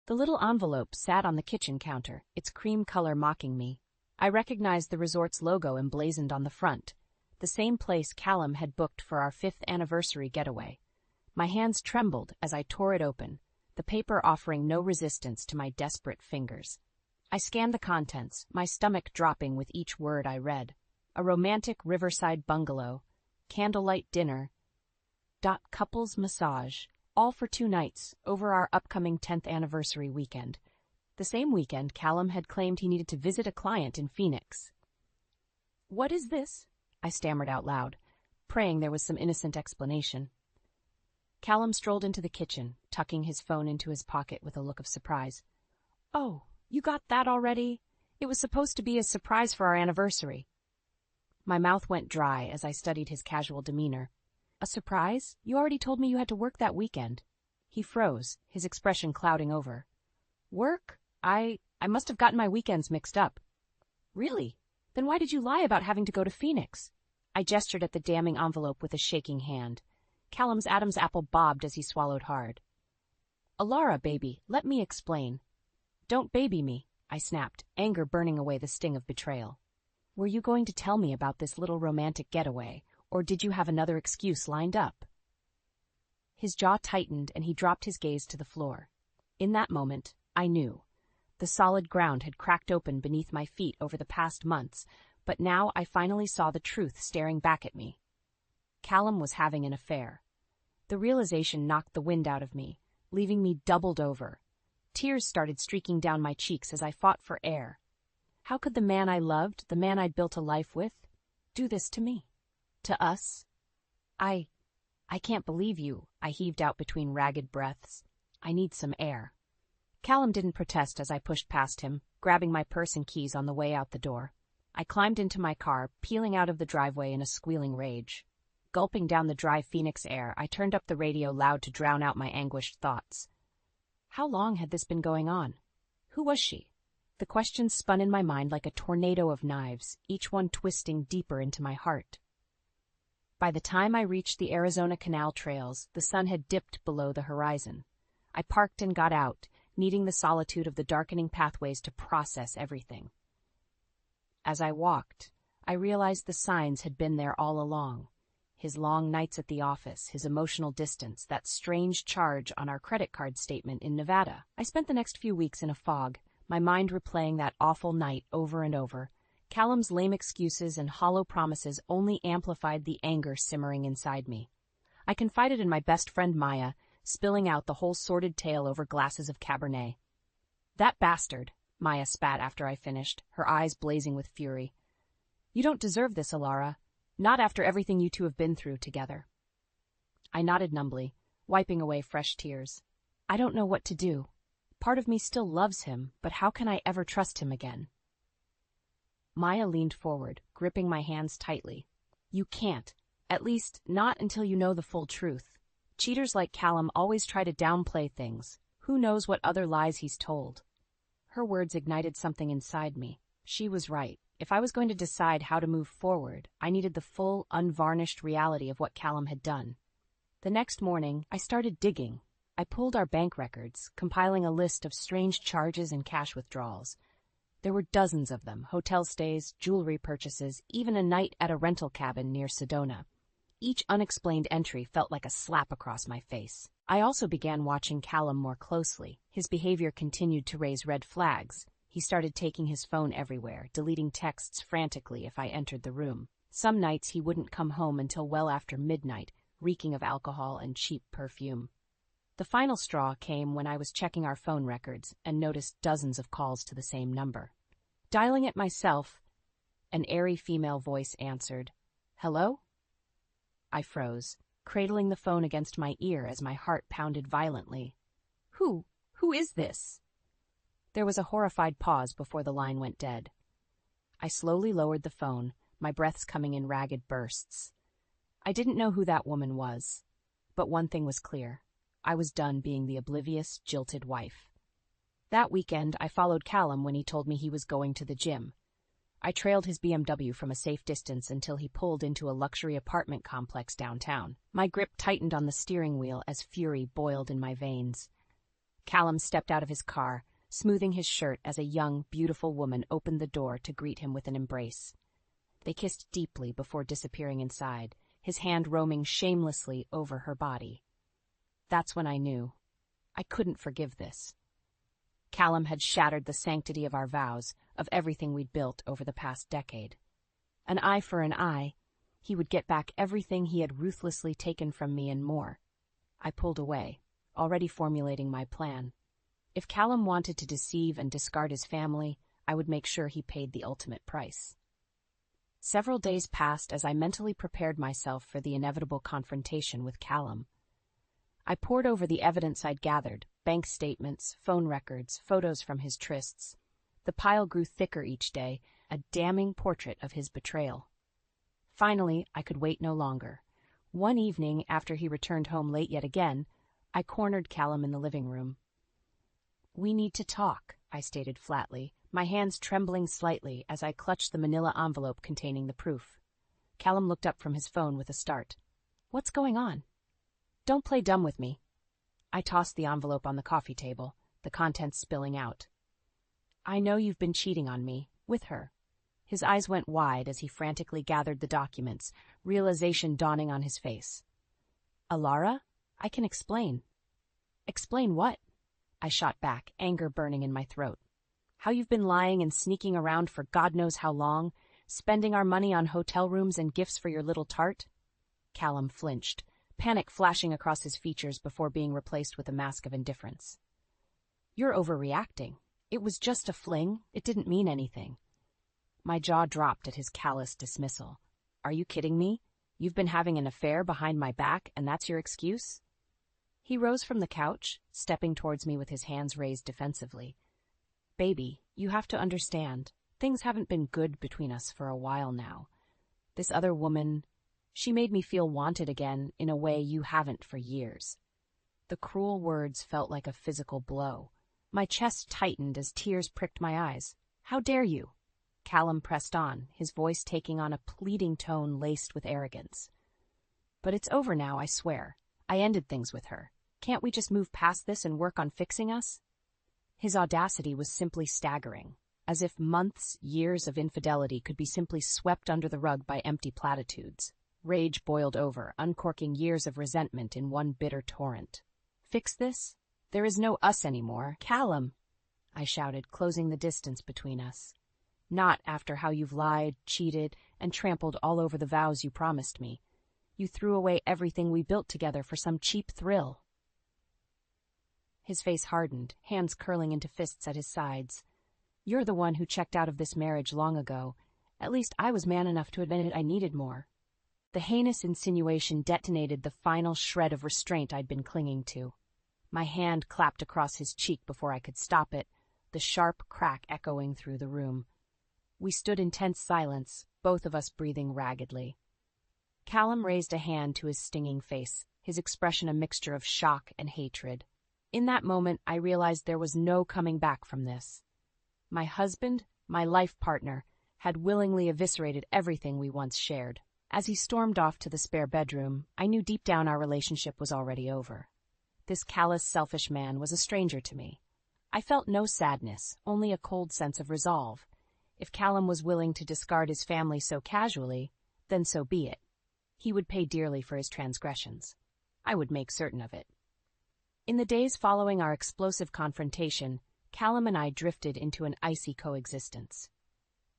The little envelope sat on the kitchen counter, its cream color mocking me. I recognized the resort's logo emblazoned on the front, the same place Callum had booked for our 5th anniversary getaway. My hands trembled as I tore it open, the paper offering no resistance to my desperate fingers. I scanned the contents, my stomach dropping with each word I read. A romantic riverside bungalow, candlelight dinner, couples massage, all for 2 nights over our upcoming 10th anniversary weekend. The same weekend, Callum had claimed he needed to visit a client in Phoenix. "What is this?" I stammered out loud, praying there was some innocent explanation. Callum strolled into the kitchen, tucking his phone into his pocket with a look of surprise. "Oh, you got that already? It was supposed to be a surprise for our anniversary." My mouth went dry as I studied his casual demeanor. "A surprise? You already told me you had to work that weekend." He froze, his expression clouding over. "Work? I must have gotten my weekends mixed up." "Really? Then why did you lie about having to go to Phoenix?" I gestured at the damning envelope with a shaking hand. Callum's Adam's apple bobbed as he swallowed hard. "Alara, baby, let me explain." "Don't baby me," I snapped, anger burning away the sting of betrayal. "Were you going to tell me about this little romantic getaway, or did you have another excuse lined up?" His jaw tightened and he dropped his gaze to the floor. In that moment, I knew. The solid ground had cracked open beneath my feet over the past months, but now I finally saw the truth staring back at me. Callum was having an affair. The realization knocked the wind out of me, leaving me doubled over. Tears started streaking down my cheeks as I fought for air. How could the man I loved, the man I'd built a life with, do this to me? To us? I can't believe you, I heaved out between ragged breaths. I need some air. Callum didn't protest as I pushed past him, grabbing my purse and keys on the way out the door. I climbed into my car, peeling out of the driveway in a squealing rage. Gulping down the dry Phoenix air, I turned up the radio loud to drown out my anguished thoughts. How long had this been going on? Who was she? The questions spun in my mind like a tornado of knives, each one twisting deeper into my heart. By the time I reached the Arizona Canal trails, the sun had dipped below the horizon. I parked and got out, needing the solitude of the darkening pathways to process everything. As I walked, I realized the signs had been there all along. His long nights at the office, his emotional distance, that strange charge on our credit card statement in Nevada. I spent the next few weeks in a fog, my mind replaying that awful night over and over. Callum's lame excuses and hollow promises only amplified the anger simmering inside me. I confided in my best friend Maya, spilling out the whole sordid tale over glasses of Cabernet. "That bastard," Maya spat after I finished, her eyes blazing with fury. "You don't deserve this, Alara. Not after everything you two have been through together." I nodded numbly, wiping away fresh tears. I don't know what to do. Part of me still loves him, but how can I ever trust him again? Maya leaned forward, gripping my hands tightly. "You can't. At least, not until you know the full truth. Cheaters like Callum always try to downplay things. Who knows what other lies he's told?" Her words ignited something inside me. She was right. If I was going to decide how to move forward, I needed the full, unvarnished reality of what Callum had done. The next morning, I started digging. I pulled our bank records, compiling a list of strange charges and cash withdrawals. There were dozens of them, hotel stays, jewelry purchases, even a night at a rental cabin near Sedona. Each unexplained entry felt like a slap across my face. I also began watching Callum more closely. His behavior continued to raise red flags. He started taking his phone everywhere, deleting texts frantically if I entered the room. Some nights he wouldn't come home until well after midnight, reeking of alcohol and cheap perfume. The final straw came when I was checking our phone records and noticed dozens of calls to the same number. Dialing it myself, an airy female voice answered. "Hello?" I froze, cradling the phone against my ear as my heart pounded violently. Who is this?" There was a horrified pause before the line went dead. I slowly lowered the phone, my breaths coming in ragged bursts. I didn't know who that woman was, but one thing was clear. I was done being the oblivious, jilted wife. That weekend, I followed Callum when he told me he was going to the gym. I trailed his BMW from a safe distance until he pulled into a luxury apartment complex downtown. My grip tightened on the steering wheel as fury boiled in my veins. Callum stepped out of his car, smoothing his shirt as a young, beautiful woman opened the door to greet him with an embrace. They kissed deeply before disappearing inside, his hand roaming shamelessly over her body. That's when I knew. I couldn't forgive this. Callum had shattered the sanctity of our vows, of everything we'd built over the past decade. An eye for an eye, he would get back everything he had ruthlessly taken from me and more. I pulled away, already formulating my plan. If Callum wanted to deceive and discard his family, I would make sure he paid the ultimate price. Several days passed as I mentally prepared myself for the inevitable confrontation with Callum. I pored over the evidence I'd gathered, bank statements, phone records, photos from his trysts. The pile grew thicker each day, a damning portrait of his betrayal. Finally, I could wait no longer. One evening, after he returned home late yet again, I cornered Callum in the living room. "We need to talk," I stated flatly, my hands trembling slightly as I clutched the manila envelope containing the proof. Callum looked up from his phone with a start. "What's going on?" "Don't play dumb with me." I tossed the envelope on the coffee table, the contents spilling out. "I know you've been cheating on me, with her." His eyes went wide as he frantically gathered the documents, realization dawning on his face. "Alara? I can explain." "Explain what?" I shot back, anger burning in my throat. "How you've been lying and sneaking around for God knows how long, spending our money on hotel rooms and gifts for your little tart?" Callum flinched, panic flashing across his features before being replaced with a mask of indifference. "You're overreacting. It was just a fling. It didn't mean anything." My jaw dropped at his callous dismissal. "Are you kidding me? You've been having an affair behind my back, and that's your excuse?" He rose from the couch, stepping towards me with his hands raised defensively. "Baby, you have to understand. Things haven't been good between us for a while now. This other woman, she made me feel wanted again in a way you haven't for years." The cruel words felt like a physical blow. My chest tightened as tears pricked my eyes. "How dare you?" Callum pressed on, his voice taking on a pleading tone laced with arrogance. "But it's over now, I swear. I ended things with her. Can't we just move past this and work on fixing us?" His audacity was simply staggering, as if months, years of infidelity could be simply swept under the rug by empty platitudes. Rage boiled over, uncorking years of resentment in one bitter torrent. "Fix this? There is no us anymore. Callum!" I shouted, closing the distance between us. "Not after how you've lied, cheated, and trampled all over the vows you promised me. You threw away everything we built together for some cheap thrill." His face hardened, hands curling into fists at his sides. "You're the one who checked out of this marriage long ago. At least I was man enough to admit I needed more." The heinous insinuation detonated the final shred of restraint I'd been clinging to. My hand clapped across his cheek before I could stop it, the sharp crack echoing through the room. We stood in tense silence, both of us breathing raggedly. Callum raised a hand to his stinging face, his expression a mixture of shock and hatred. In that moment, I realized there was no coming back from this. My husband, my life partner, had willingly eviscerated everything we once shared. As he stormed off to the spare bedroom, I knew deep down our relationship was already over. This callous, selfish man was a stranger to me. I felt no sadness, only a cold sense of resolve. If Callum was willing to discard his family so casually, then so be it. He would pay dearly for his transgressions. I would make certain of it. In the days following our explosive confrontation, Callum and I drifted into an icy coexistence.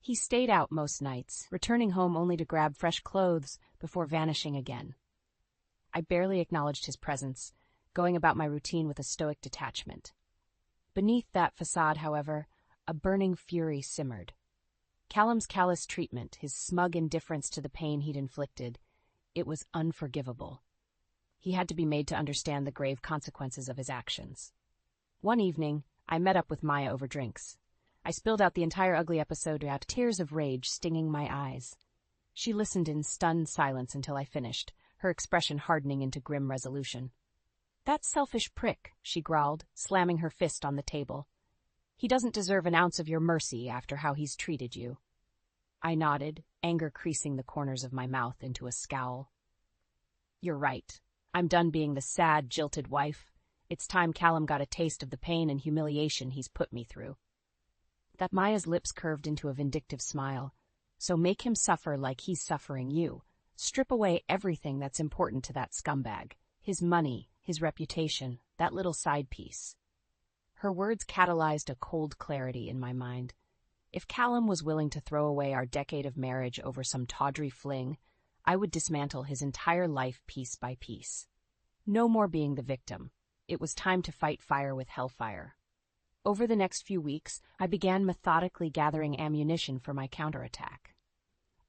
He stayed out most nights, returning home only to grab fresh clothes before vanishing again. I barely acknowledged his presence, going about my routine with a stoic detachment. Beneath that facade, however, a burning fury simmered. Callum's callous treatment, his smug indifference to the pain he'd inflicted, it was unforgivable. He had to be made to understand the grave consequences of his actions. One evening, I met up with Maya over drinks. I spilled out the entire ugly episode out, tears of rage stinging my eyes. She listened in stunned silence until I finished, her expression hardening into grim resolution. "That selfish prick," she growled, slamming her fist on the table. "He doesn't deserve an ounce of your mercy after how he's treated you." I nodded, anger creasing the corners of my mouth into a scowl. "You're right. I'm done being the sad, jilted wife. It's time Callum got a taste of the pain and humiliation he's put me through. That Maya's lips curved into a vindictive smile. So make him suffer like he's suffering you. Strip away everything that's important to that scumbag. His money, his reputation, that little side piece. Her words catalyzed a cold clarity in my mind. If Callum was willing to throw away our decade of marriage over some tawdry fling, I would dismantle his entire life piece by piece. No more being the victim. It was time to fight fire with hellfire. Over the next few weeks, I began methodically gathering ammunition for my counterattack.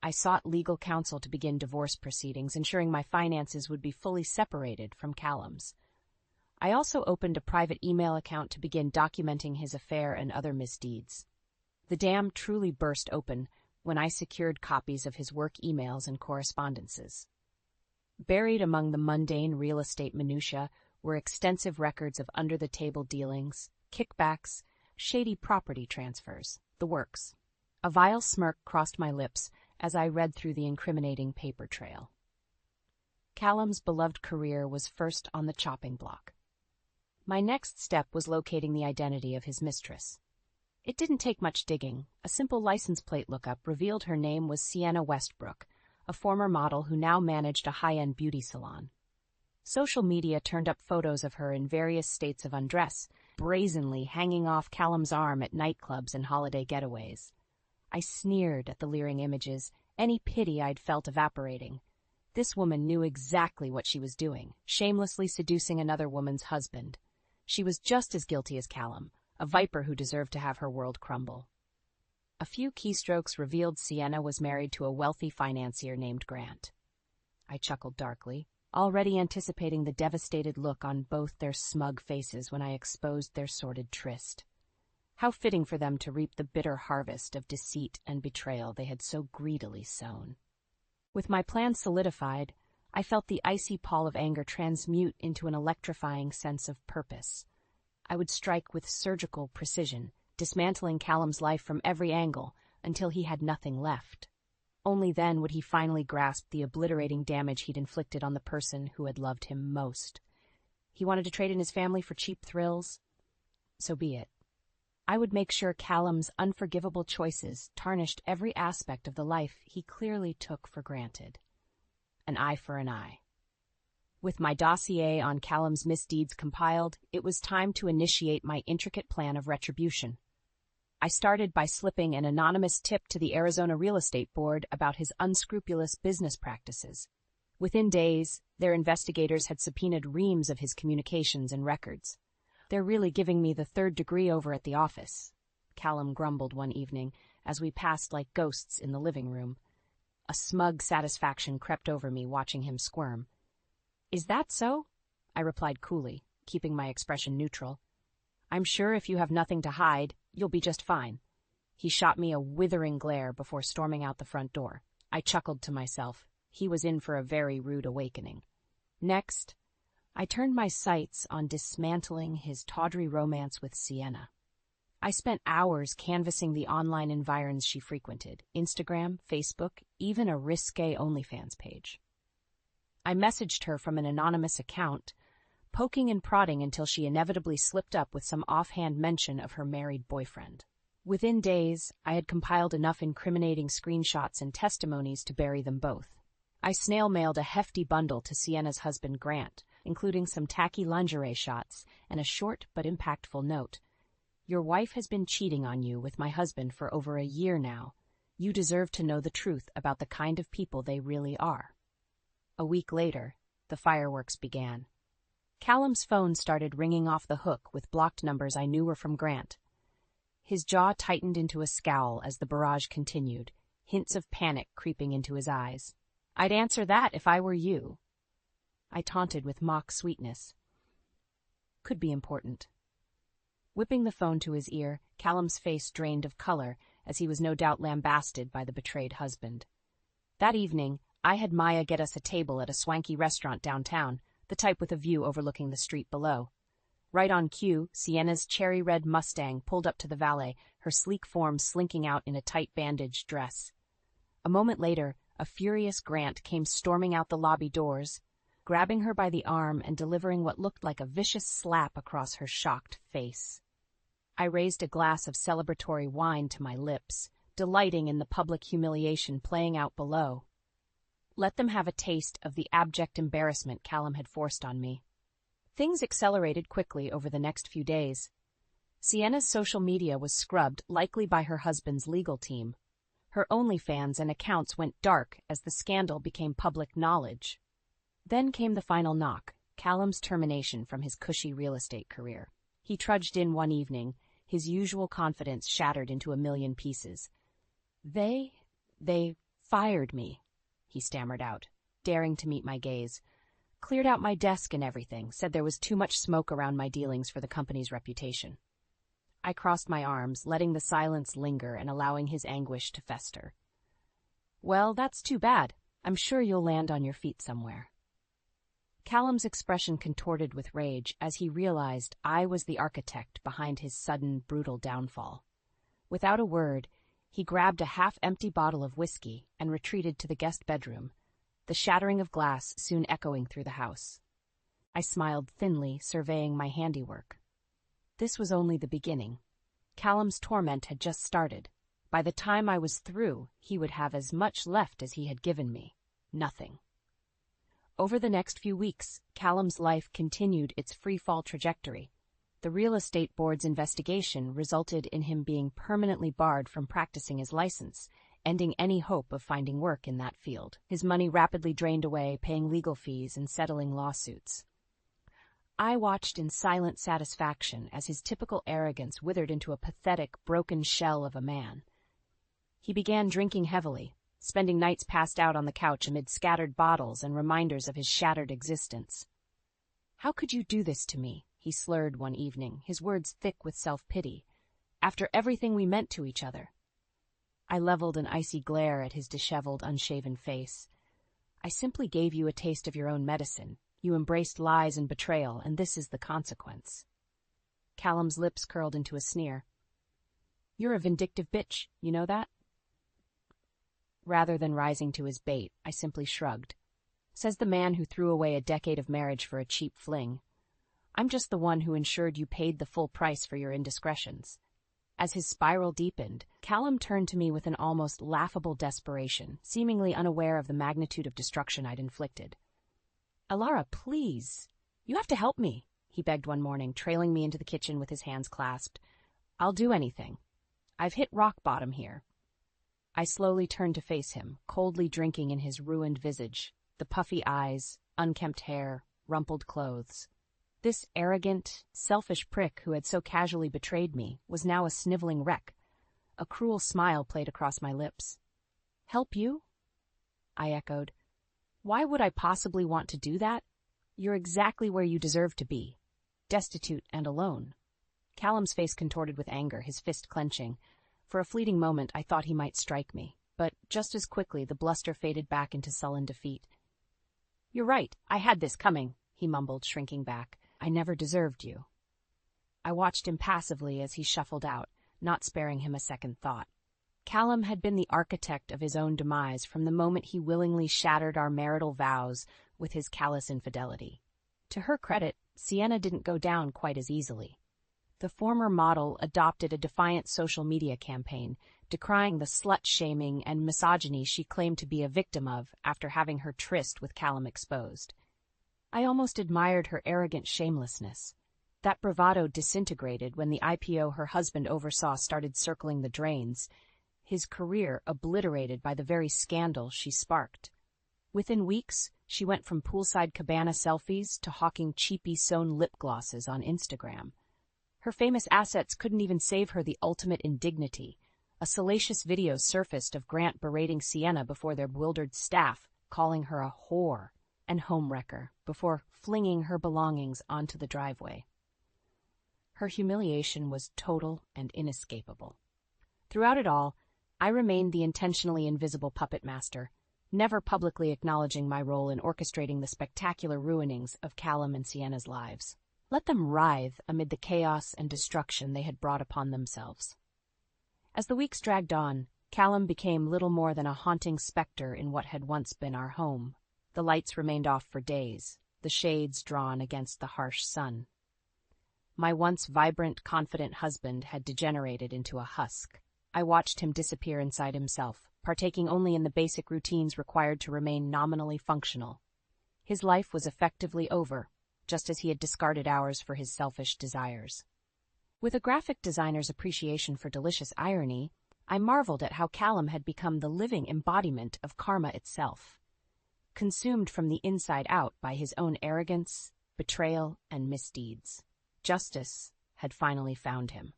I sought legal counsel to begin divorce proceedings, ensuring my finances would be fully separated from Callum's. I also opened a private email account to begin documenting his affair and other misdeeds. The dam truly burst open when I secured copies of his work emails and correspondences. Buried among the mundane real estate minutiae were extensive records of under-the-table dealings, kickbacks, shady property transfers, the works. A vile smirk crossed my lips as I read through the incriminating paper trail. Callum's beloved career was first on the chopping block. My next step was locating the identity of his mistress. It didn't take much digging. A simple license plate lookup revealed her name was Sienna Westbrook, a former model who now managed a high-end beauty salon. Social media turned up photos of her in various states of undress, brazenly hanging off Callum's arm at nightclubs and holiday getaways. I sneered at the leering images, any pity I'd felt evaporating. This woman knew exactly what she was doing, shamelessly seducing another woman's husband. She was just as guilty as Callum, a viper who deserved to have her world crumble. A few keystrokes revealed Sienna was married to a wealthy financier named Grant. I chuckled darkly, already anticipating the devastated look on both their smug faces when I exposed their sordid tryst. How fitting for them to reap the bitter harvest of deceit and betrayal they had so greedily sown. With my plan solidified, I felt the icy pall of anger transmute into an electrifying sense of purpose. I would strike with surgical precision, dismantling Callum's life from every angle until he had nothing left. Only then would he finally grasp the obliterating damage he'd inflicted on the person who had loved him most. He wanted to trade in his family for cheap thrills? So be it. I would make sure Callum's unforgivable choices tarnished every aspect of the life he clearly took for granted. An eye for an eye. With my dossier on Callum's misdeeds compiled, it was time to initiate my intricate plan of retribution. I started by slipping an anonymous tip to the Arizona Real Estate Board about his unscrupulous business practices. Within days, their investigators had subpoenaed reams of his communications and records. "They're really giving me the third degree over at the office," Callum grumbled one evening as we passed like ghosts in the living room. A smug satisfaction crept over me watching him squirm. "Is that so?" I replied coolly, keeping my expression neutral. "I'm sure if you have nothing to hide, you'll be just fine." He shot me a withering glare before storming out the front door. I chuckled to myself. He was in for a very rude awakening. Next, I turned my sights on dismantling his tawdry romance with Sienna. I spent hours canvassing the online environs she frequented, Instagram, Facebook, even a risque OnlyFans page. I messaged her from an anonymous account, poking and prodding until she inevitably slipped up with some offhand mention of her married boyfriend. Within days, I had compiled enough incriminating screenshots and testimonies to bury them both. I snail-mailed a hefty bundle to Sienna's husband Grant, including some tacky lingerie shots and a short but impactful note. "Your wife has been cheating on you with my husband for over a year now. You deserve to know the truth about the kind of people they really are." A week later, the fireworks began. Callum's phone started ringing off the hook with blocked numbers I knew were from Grant. His jaw tightened into a scowl as the barrage continued, hints of panic creeping into his eyes. "I'd answer that if I were you." I taunted with mock sweetness. Could be important. Whipping the phone to his ear, Callum's face drained of color, as he was no doubt lambasted by the betrayed husband. That evening, I had Maya get us a table at a swanky restaurant downtown, the type with a view overlooking the street below. Right on cue, Sienna's cherry-red Mustang pulled up to the valet, her sleek form slinking out in a tight bandaged dress. A moment later, a furious Grant came storming out the lobby doors, grabbing her by the arm and delivering what looked like a vicious slap across her shocked face. I raised a glass of celebratory wine to my lips, delighting in the public humiliation playing out below. Let them have a taste of the abject embarrassment Callum had forced on me. Things accelerated quickly over the next few days. Sienna's social media was scrubbed, likely by her husband's legal team. Her OnlyFans and accounts went dark as the scandal became public knowledge. Then came the final knock, Callum's termination from his cushy real estate career. He trudged in one evening, his usual confidence shattered into a million pieces. They fired me, he stammered out, daring to meet my gaze. Cleared out my desk and everything, said there was too much smoke around my dealings for the company's reputation. I crossed my arms, letting the silence linger and allowing his anguish to fester. Well, that's too bad. I'm sure you'll land on your feet somewhere. Callum's expression contorted with rage as he realized I was the architect behind his sudden, brutal downfall. Without a word, he grabbed a half-empty bottle of whiskey and retreated to the guest bedroom, the shattering of glass soon echoing through the house. I smiled thinly, surveying my handiwork. This was only the beginning. Callum's torment had just started. By the time I was through, he would have as much left as he had given me. Nothing. Over the next few weeks, Callum's life continued its free-fall trajectory. The real estate board's investigation resulted in him being permanently barred from practicing his license, ending any hope of finding work in that field. His money rapidly drained away, paying legal fees and settling lawsuits. I watched in silent satisfaction as his typical arrogance withered into a pathetic, broken shell of a man. He began drinking heavily, spending nights passed out on the couch amid scattered bottles and reminders of his shattered existence. "How could you do this to me?" he slurred one evening, his words thick with self-pity. "After everything we meant to each other." I leveled an icy glare at his disheveled, unshaven face. "I simply gave you a taste of your own medicine. You embraced lies and betrayal, and this is the consequence." Callum's lips curled into a sneer. "You're a vindictive bitch, you know that?" Rather than rising to his bait, I simply shrugged. Says the man who threw away a decade of marriage for a cheap fling. I'm just the one who ensured you paid the full price for your indiscretions. As his spiral deepened, Callum turned to me with an almost laughable desperation, seemingly unaware of the magnitude of destruction I'd inflicted. "Alara, please. You have to help me," he begged one morning, trailing me into the kitchen with his hands clasped. "I'll do anything. I've hit rock bottom here." I slowly turned to face him, coldly drinking in his ruined visage, the puffy eyes, unkempt hair, rumpled clothes. This arrogant, selfish prick who had so casually betrayed me was now a sniveling wreck. A cruel smile played across my lips. "Help you?" I echoed. "Why would I possibly want to do that? You're exactly where you deserve to be, destitute and alone." Callum's face contorted with anger, his fist clenching. For a fleeting moment, I thought he might strike me, but just as quickly the bluster faded back into sullen defeat. "You're right, I had this coming," he mumbled, shrinking back. "I never deserved you." I watched impassively as he shuffled out, not sparing him a second thought. Callum had been the architect of his own demise from the moment he willingly shattered our marital vows with his callous infidelity. To her credit, Sienna didn't go down quite as easily. The former model adopted a defiant social media campaign, decrying the slut-shaming and misogyny she claimed to be a victim of after having her tryst with Callum exposed. I almost admired her arrogant shamelessness. That bravado disintegrated when the IPO her husband oversaw started circling the drains, his career obliterated by the very scandal she sparked. Within weeks, she went from poolside cabana selfies to hawking cheapy sewn lip glosses on Instagram. Her famous assets couldn't even save her the ultimate indignity. A salacious video surfaced of Grant berating Sienna before their bewildered staff, calling her a whore and homewrecker before flinging her belongings onto the driveway. Her humiliation was total and inescapable. Throughout it all, I remained the intentionally invisible puppet master, never publicly acknowledging my role in orchestrating the spectacular ruinings of Callum and Sienna's lives. Let them writhe amid the chaos and destruction they had brought upon themselves. As the weeks dragged on, Callum became little more than a haunting specter in what had once been our home. The lights remained off for days, the shades drawn against the harsh sun. My once vibrant, confident husband had degenerated into a husk. I watched him disappear inside himself, partaking only in the basic routines required to remain nominally functional. His life was effectively over, just as he had discarded ours for his selfish desires. With a graphic designer's appreciation for delicious irony, I marveled at how Callum had become the living embodiment of karma itself, consumed from the inside out by his own arrogance, betrayal, and misdeeds. Justice had finally found him.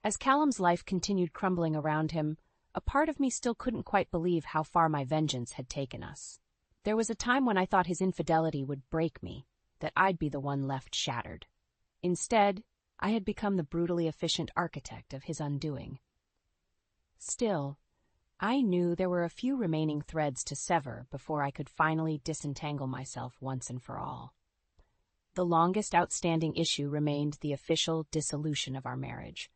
As Callum's life continued crumbling around him, a part of me still couldn't quite believe how far my vengeance had taken us. There was a time when I thought his infidelity would break me, that I'd be the one left shattered. Instead, I had become the brutally efficient architect of his undoing. Still, I knew there were a few remaining threads to sever before I could finally disentangle myself once and for all. The longest outstanding issue remained the official dissolution of our marriage.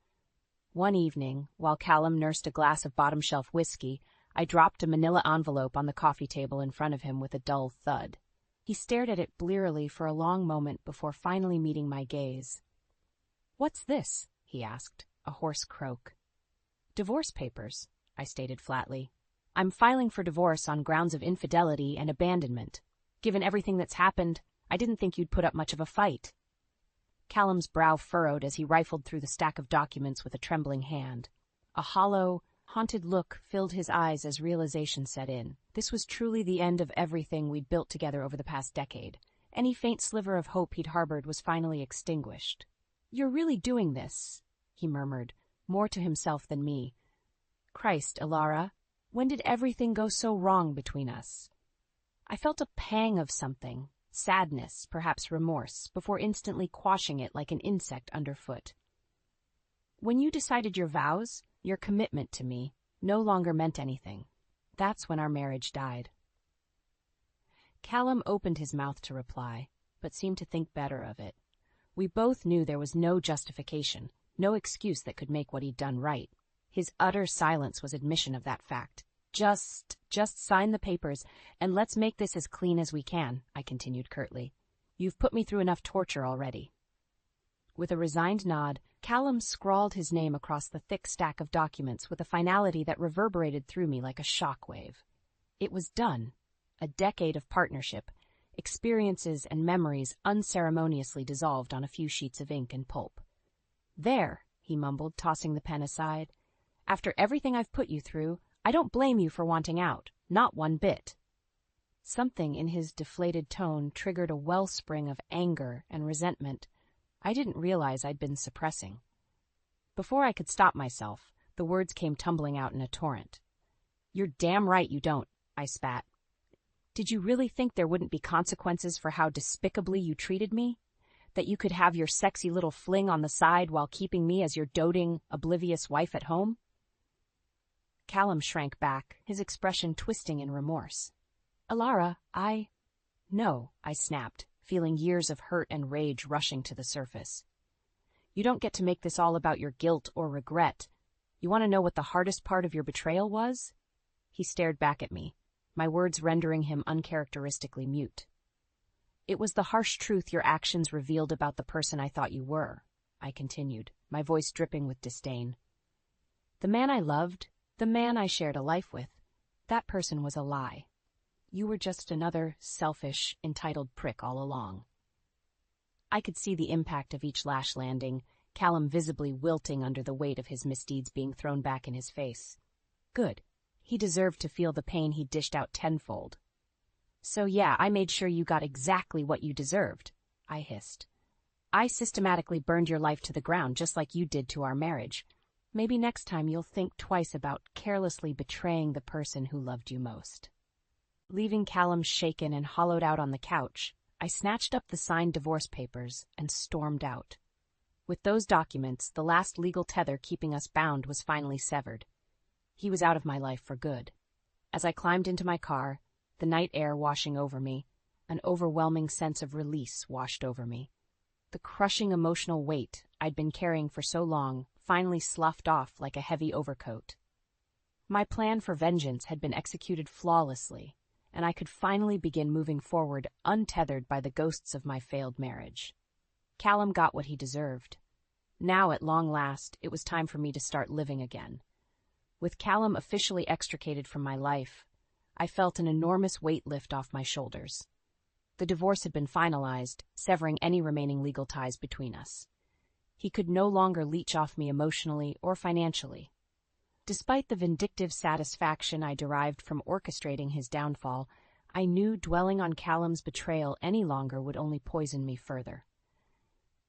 One evening, while Callum nursed a glass of bottom-shelf whiskey, I dropped a manila envelope on the coffee table in front of him with a dull thud. He stared at it blearily for a long moment before finally meeting my gaze. "What's this?" he asked, a hoarse croak. "Divorce papers," I stated flatly. "I'm filing for divorce on grounds of infidelity and abandonment. Given everything that's happened, I didn't think you'd put up much of a fight." Callum's brow furrowed as he rifled through the stack of documents with a trembling hand. A hollow, haunted look filled his eyes as realization set in. This was truly the end of everything we'd built together over the past decade. Any faint sliver of hope he'd harbored was finally extinguished. "You're really doing this," he murmured, more to himself than me. "Christ, Alara, when did everything go so wrong between us?" I felt a pang of something, sadness, perhaps remorse, before instantly quashing it like an insect underfoot. "When you decided your vows, your commitment to me, no longer meant anything. That's when our marriage died." Callum opened his mouth to reply, but seemed to think better of it. We both knew there was no justification, no excuse that could make what he'd done right. His utter silence was admission of that fact. Just sign the papers, and let's make this as clean as we can," I continued curtly. "You've put me through enough torture already." With a resigned nod, Callum scrawled his name across the thick stack of documents with a finality that reverberated through me like a shockwave. It was done. A decade of partnership, experiences and memories unceremoniously dissolved on a few sheets of ink and pulp. "There," he mumbled, tossing the pen aside. "After everything I've put you through, I don't blame you for wanting out, not one bit." Something in his deflated tone triggered a wellspring of anger and resentment I didn't realize I'd been suppressing. Before I could stop myself, the words came tumbling out in a torrent. "You're damn right you don't," I spat. "Did you really think there wouldn't be consequences for how despicably you treated me? That you could have your sexy little fling on the side while keeping me as your doting, oblivious wife at home?" Callum shrank back, his expression twisting in remorse. "Alara, No," I snapped, feeling years of hurt and rage rushing to the surface. "You don't get to make this all about your guilt or regret. You want to know what the hardest part of your betrayal was?" He stared back at me, my words rendering him uncharacteristically mute. "It was the harsh truth your actions revealed about the person I thought you were," I continued, my voice dripping with disdain. "The man I loved, the man I shared a life with, that person was a lie. You were just another selfish, entitled prick all along." I could see the impact of each lash landing, Callum visibly wilting under the weight of his misdeeds being thrown back in his face. Good. He deserved to feel the pain he dished out tenfold. "So yeah, I made sure you got exactly what you deserved," I hissed. "I systematically burned your life to the ground just like you did to our marriage. Maybe next time you'll think twice about carelessly betraying the person who loved you most." Leaving Callum shaken and hollowed out on the couch, I snatched up the signed divorce papers and stormed out. With those documents, the last legal tether keeping us bound was finally severed. He was out of my life for good. As I climbed into my car, the night air washing over me, an overwhelming sense of release washed over me. The crushing emotional weight I'd been carrying for so long finally sloughed off like a heavy overcoat. My plan for vengeance had been executed flawlessly, and I could finally begin moving forward untethered by the ghosts of my failed marriage. Callum got what he deserved. Now, at long last, it was time for me to start living again. With Callum officially extricated from my life, I felt an enormous weight lift off my shoulders. The divorce had been finalized, severing any remaining legal ties between us. He could no longer leech off me emotionally or financially. Despite the vindictive satisfaction I derived from orchestrating his downfall, I knew dwelling on Callum's betrayal any longer would only poison me further.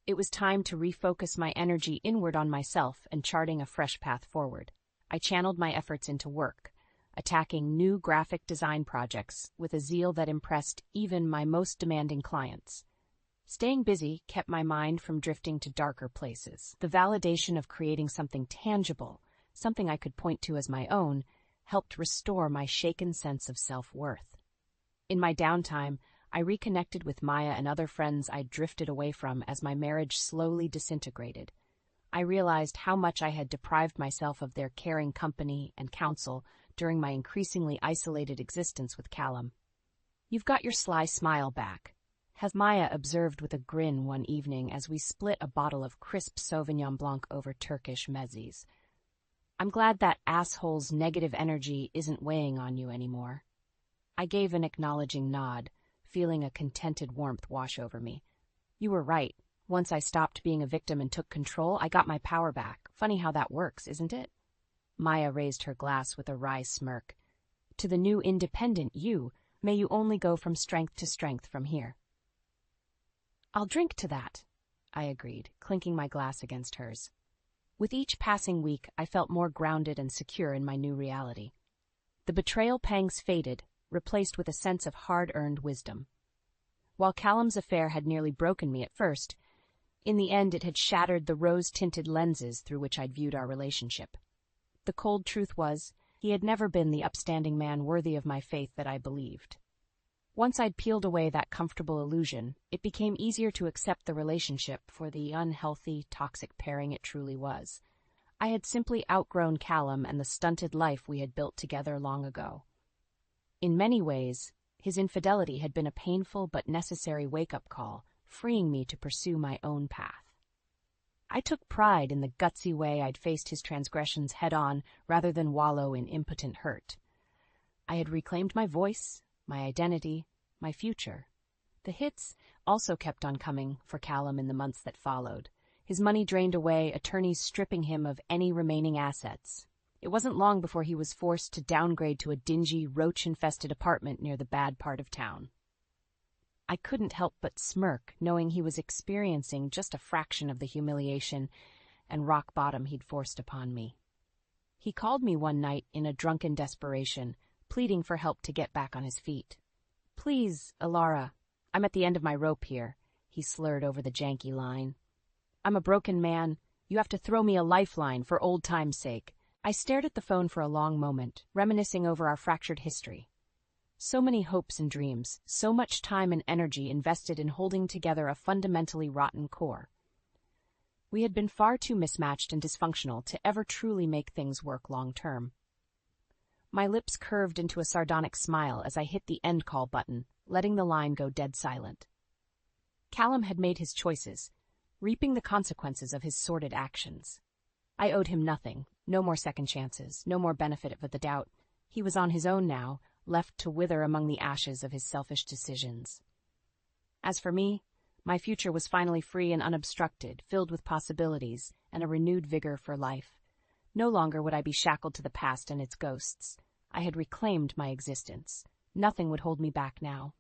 It was time to refocus my energy inward on myself and charting a fresh path forward. I channeled my efforts into work, attacking new graphic design projects with a zeal that impressed even my most demanding clients. Staying busy kept my mind from drifting to darker places. The validation of creating something tangible, something I could point to as my own, helped restore my shaken sense of self-worth. In my downtime, I reconnected with Maya and other friends I'd drifted away from as my marriage slowly disintegrated. I realized how much I had deprived myself of their caring company and counsel during my increasingly isolated existence with Callum. "You've got your sly smile back," has Maya observed with a grin one evening as we split a bottle of crisp Sauvignon Blanc over Turkish mezzis. "I'm glad that asshole's negative energy isn't weighing on you anymore." I gave an acknowledging nod, feeling a contented warmth wash over me. "You were right. Once I stopped being a victim and took control, I got my power back. Funny how that works, isn't it?" Maya raised her glass with a wry smirk. "To the new independent you, may you only go from strength to strength from here." "I'll drink to that," I agreed, clinking my glass against hers. With each passing week, I felt more grounded and secure in my new reality. The betrayal pangs faded, replaced with a sense of hard-earned wisdom. While Callum's affair had nearly broken me at first, in the end it had shattered the rose-tinted lenses through which I'd viewed our relationship. The cold truth was, he had never been the upstanding man worthy of my faith that I believed. Once I'd peeled away that comfortable illusion, it became easier to accept the relationship for the unhealthy, toxic pairing it truly was. I had simply outgrown Callum and the stunted life we had built together long ago. In many ways, his infidelity had been a painful but necessary wake-up call, freeing me to pursue my own path. I took pride in the gutsy way I'd faced his transgressions head-on rather than wallow in impotent hurt. I had reclaimed my voice, my identity, my future. The hits also kept on coming for Callum in the months that followed. His money drained away, attorneys stripping him of any remaining assets. It wasn't long before he was forced to downgrade to a dingy, roach-infested apartment near the bad part of town. I couldn't help but smirk, knowing he was experiencing just a fraction of the humiliation and rock bottom he'd forced upon me. He called me one night in a drunken desperation, pleading for help to get back on his feet. "Please, Alara, I'm at the end of my rope here," he slurred over the janky line. "I'm a broken man. You have to throw me a lifeline for old time's sake." I stared at the phone for a long moment, reminiscing over our fractured history. So many hopes and dreams, so much time and energy invested in holding together a fundamentally rotten core. We had been far too mismatched and dysfunctional to ever truly make things work long-term. My lips curved into a sardonic smile as I hit the end call button, letting the line go dead silent. Callum had made his choices, reaping the consequences of his sordid actions. I owed him nothing, no more second chances, no more benefit of the doubt. He was on his own now, left to wither among the ashes of his selfish decisions. As for me, my future was finally free and unobstructed, filled with possibilities and a renewed vigor for life. No longer would I be shackled to the past and its ghosts. I had reclaimed my existence. Nothing would hold me back now.